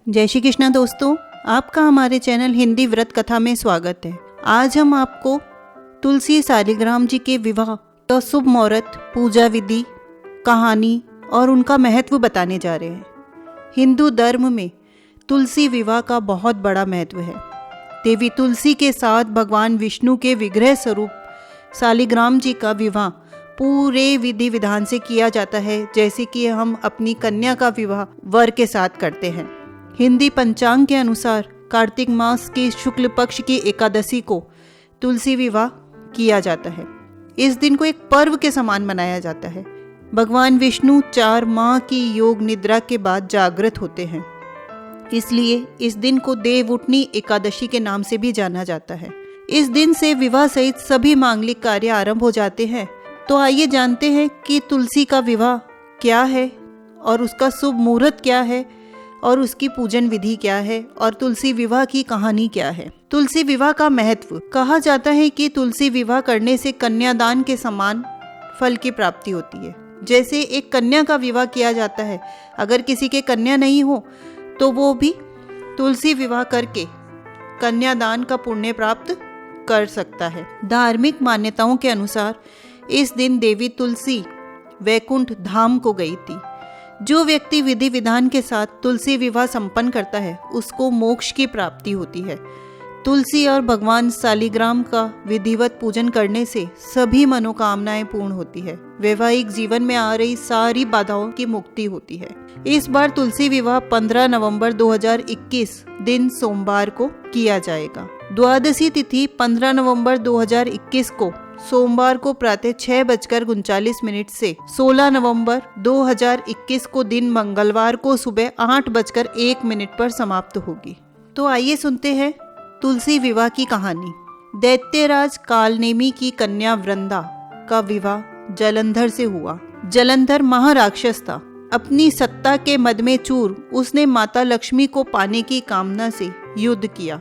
जय श्री कृष्णा दोस्तों, आपका हमारे चैनल हिंदी व्रत कथा में स्वागत है। आज हम आपको तुलसी सालिग्राम जी के विवाह का शुभ मुहूर्त, पूजा विधि, कहानी और उनका महत्व बताने जा रहे हैं। हिंदू धर्म में तुलसी विवाह का बहुत बड़ा महत्व है। देवी तुलसी के साथ भगवान विष्णु के विग्रह स्वरूप सालिग्राम जी का विवाह पूरे विधि विधान से किया जाता है, जैसे कि हम अपनी कन्या का विवाह वर के साथ करते हैं। हिंदी पंचांग के अनुसार कार्तिक मास के शुक्ल पक्ष की एकादशी को तुलसी विवाह किया जाता है। इस दिन को एक पर्व के समान मनाया जाता है। भगवान विष्णु 4 माह की योग निद्रा के बाद जागृत होते हैं, इसलिए इस दिन को देवउठनी एकादशी के नाम से भी जाना जाता है। इस दिन से विवाह सहित सभी मांगलिक कार्य आरंभ हो जाते हैं। तो आइए जानते हैं कि तुलसी का विवाह क्या है और उसका शुभ मुहूर्त क्या है और उसकी पूजन विधि क्या है और तुलसी विवाह की कहानी क्या है। तुलसी विवाह का महत्व। कहा जाता है कि तुलसी विवाह करने से कन्यादान के समान फल की प्राप्ति होती है। जैसे एक कन्या का विवाह किया जाता है, अगर किसी के कन्या नहीं हो तो वो भी तुलसी विवाह करके कन्यादान का पुण्य प्राप्त कर सकता है। धार्मिक मान्यताओं के अनुसार इस दिन देवी तुलसी वैकुंठ धाम को गई थी। जो व्यक्ति विधि विधान के साथ तुलसी विवाह संपन्न करता है उसको मोक्ष की प्राप्ति होती है। तुलसी और भगवान सालिग्राम का विधिवत पूजन करने से सभी मनोकामनाएं पूर्ण होती है। वैवाहिक जीवन में आ रही सारी बाधाओं की मुक्ति होती है। इस बार तुलसी विवाह 15 नवंबर 2021 दिन सोमवार को किया जाएगा। द्वादशी तिथि 15 नवंबर 2021 को सोमवार को प्रातः 6:39 से 16 नवंबर 2021 को दिन मंगलवार को सुबह 8:01 पर समाप्त होगी। तो आइए सुनते हैं तुलसी विवाह की कहानी। दैत्यराज कालनेमी की कन्या वृंदा का विवाह जलंधर से हुआ। जलंधर महाराक्षस था। अपनी सत्ता के मद में चूर उसने माता लक्ष्मी को पाने की कामना से युद्ध किया,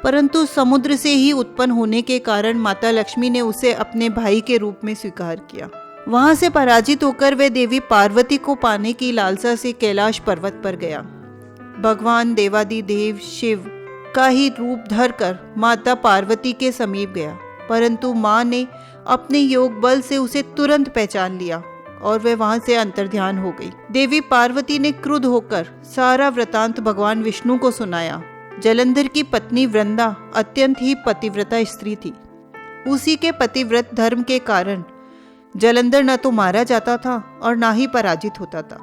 परंतु समुद्र से ही उत्पन्न होने के कारण माता लक्ष्मी ने उसे अपने भाई के रूप में स्वीकार किया। वहां से पराजित होकर वह देवी पार्वती को पाने की लालसा से कैलाश पर्वत पर गया। भगवान देवादिदेव शिव का ही रूप धरकर माता पार्वती के समीप गया, परंतु मां ने अपने योग बल से उसे तुरंत पहचान लिया और वह वहां से अंतर्ध्यान हो गई। देवी पार्वती ने क्रुद्ध होकर सारा वृतांत भगवान विष्णु को सुनाया। जलंधर की पत्नी वृंदा अत्यंत ही पतिव्रता स्त्री थी। उसी के पतिव्रत धर्म के कारण जलंधर न तो मारा जाता था और ना ही पराजित होता था।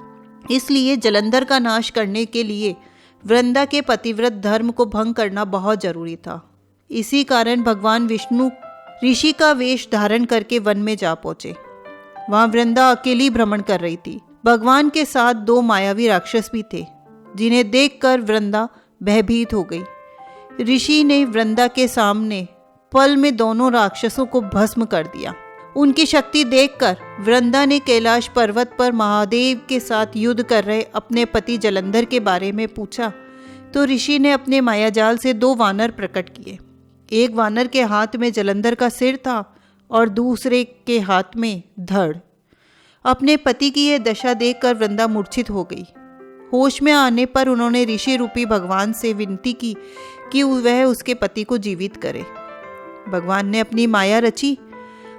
इसलिए जलंधर का नाश करने के लिए वृंदा के पतिव्रत धर्म को भंग करना बहुत जरूरी था। इसी कारण भगवान विष्णु ऋषि का वेश धारण करके वन में जा पहुंचे। वहां वृंदा अकेली भ्रमण कर रही थी। भगवान के साथ 2 मायावी राक्षस भी थे, जिन्हें देखकर वृंदा भयभीत हो गई। ऋषि ने वृंदा के सामने पल में दोनों राक्षसों को भस्म कर दिया। उनकी शक्ति देखकर वृंदा ने कैलाश पर्वत पर महादेव के साथ युद्ध कर रहे अपने पति जलंधर के बारे में पूछा, तो ऋषि ने अपने मायाजाल से 2 वानर प्रकट किए। एक वानर के हाथ में जलंधर का सिर था और दूसरे के हाथ में धड़। अपने पति की यह दशा देखकर वृंदा मूर्छित हो गई। होश में आने पर उन्होंने ऋषि रूपी भगवान से विनती की कि वह उसके पति को जीवित करे। भगवान ने अपनी माया रची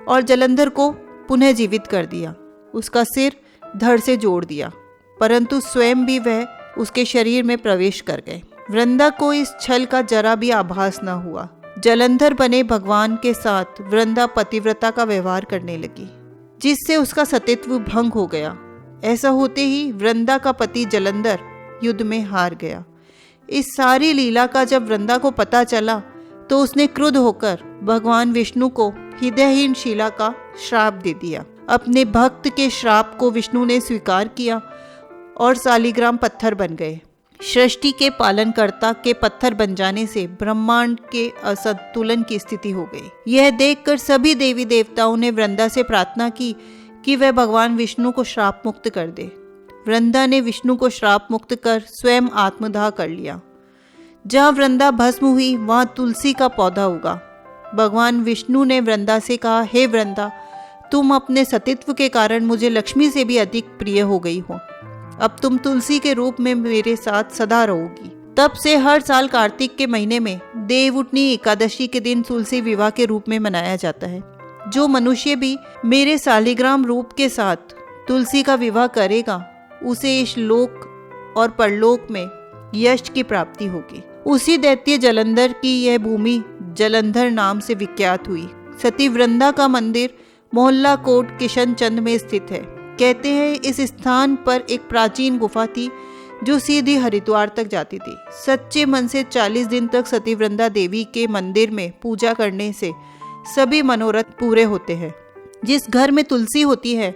और जलंधर को पुनः जीवित कर दिया। उसका सिर धड़ से जोड़ दिया, परंतु स्वयं भी वह उसके शरीर में प्रवेश कर गए। वृंदा को इस छल का जरा भी आभास न हुआ। जलंधर बने भगवान के साथ वृंदा पतिव्रता का व्यवहार करने लगी, जिससे उसका सतीत्व भंग हो गया। ऐसा होते ही वृंदा का पति जलंधर युद्ध में हार गया। इस सारी लीला का जब वृंदा को पता चला तो उसने क्रुद्ध होकर भगवान विष्णु को हृदयहीन शिला का श्राप दे दिया। अपने भक्त के श्राप को विष्णु ने स्वीकार किया और सालिग्राम पत्थर बन गए। सृष्टि के पालनकर्ता के पत्थर बन जाने से ब्रह्मांड के असंतुलन की स्थिति हो गई। यह देखकर सभी देवी देवताओं ने वृंदा से प्रार्थना की कि वह भगवान विष्णु को श्राप मुक्त कर दे। वृंदा ने विष्णु को श्राप मुक्त कर स्वयं आत्मदाह कर लिया। जहाँ वृंदा भस्म हुई वहाँ तुलसी का पौधा उगा। भगवान विष्णु ने वृंदा से कहा, हे वृंदा, तुम अपने सतीत्व के कारण मुझे लक्ष्मी से भी अधिक प्रिय हो गई हो। अब तुम तुलसी के रूप में मेरे साथ सदा रहोगी। तब से हर साल कार्तिक के महीने में देवउठनी एकादशी के दिन तुलसी विवाह के रूप में मनाया जाता है। जो मनुष्य भी मेरे शालिग्राम रूप के साथ तुलसी का विवाह करेगा उसे इस लोक और परलोक में यश की प्राप्ति होगी। उसी दैत्य जलंधर की यह भूमि जलंधर नाम से विख्यात हुई। सती वृंदा का मंदिर मोहल्ला कोट किशनचंद में स्थित है। कहते हैं इस स्थान पर एक प्राचीन गुफा थी जो सीधी हरिद्वार तक जाती थी। सच्चे मन से 40 दिन तक सती वृंदा देवी के मंदिर में पूजा करने से सभी मनोरथ पूरे होते हैं। जिस घर में तुलसी होती है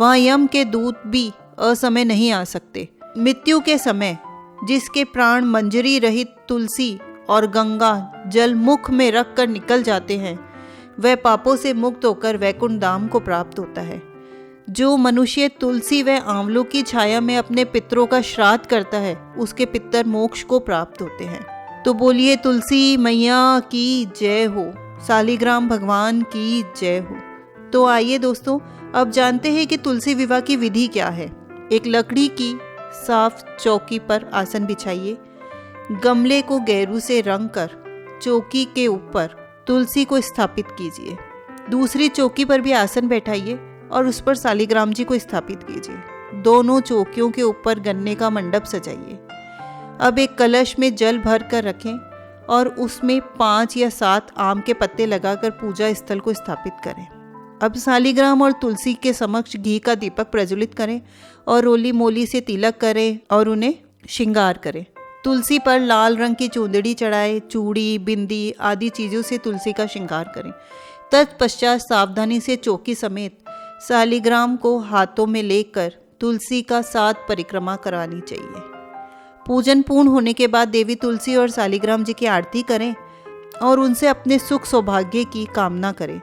वहाँ यम के दूत भी असमय नहीं आ सकते। मृत्यु के समय जिसके प्राण मंजरी रहित तुलसी और गंगा जल मुख में रख कर निकल जाते हैं वह पापों से मुक्त होकर वैकुंठ धाम को प्राप्त होता है। जो मनुष्य तुलसी व आंवलों की छाया में अपने पितरों का श्राद्ध करता है उसके पितर मोक्ष को प्राप्त होते हैं। तो बोलिए तुलसी मैया की जय हो, शालिग्राम भगवान की जय हो। तो आइए दोस्तों अब जानते हैं कि तुलसी विवाह की विधि क्या है। एक लकड़ी की साफ चौकी पर आसन बिछाइए। गमले को गेरू से रंग कर चौकी के ऊपर तुलसी को स्थापित कीजिए। दूसरी चौकी पर भी आसन बैठाइए और उस पर शालिग्राम जी को स्थापित कीजिए। दोनों चौकियों के ऊपर गन्ने का मंडप सजाइए। अब एक कलश में जल भर कर रखें और उसमें 5 या 7 आम के पत्ते लगाकर पूजा स्थल को स्थापित करें। अब शालिग्राम और तुलसी के समक्ष घी का दीपक प्रज्वलित करें और रोली मोली से तिलक करें और उन्हें श्रृंगार करें। तुलसी पर लाल रंग की चूंदड़ी चढ़ाए, चूड़ी बिंदी आदि चीज़ों से तुलसी का श्रृंगार करें। तत्पश्चात सावधानी से चौकी समेत शालिग्राम को हाथों में लेकर तुलसी का 7 परिक्रमा करानी चाहिए। पूजन पूर्ण होने के बाद देवी तुलसी और शालिग्राम जी की आरती करें और उनसे अपने सुख सौभाग्य की कामना करें।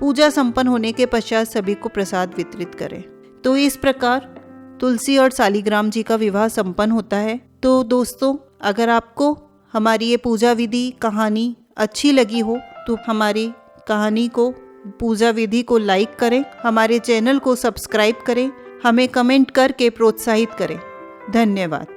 पूजा संपन्न होने के पश्चात सभी को प्रसाद वितरित करें। तो इस प्रकार तुलसी और शालिग्राम जी का विवाह संपन्न होता है। तो दोस्तों अगर आपको हमारी ये पूजा विधि कहानी अच्छी लगी हो तो हमारी कहानी को पूजा विधि को लाइक करें, हमारे चैनल को सब्सक्राइब करें, हमें कमेंट करके प्रोत्साहित करें। धन्यवाद।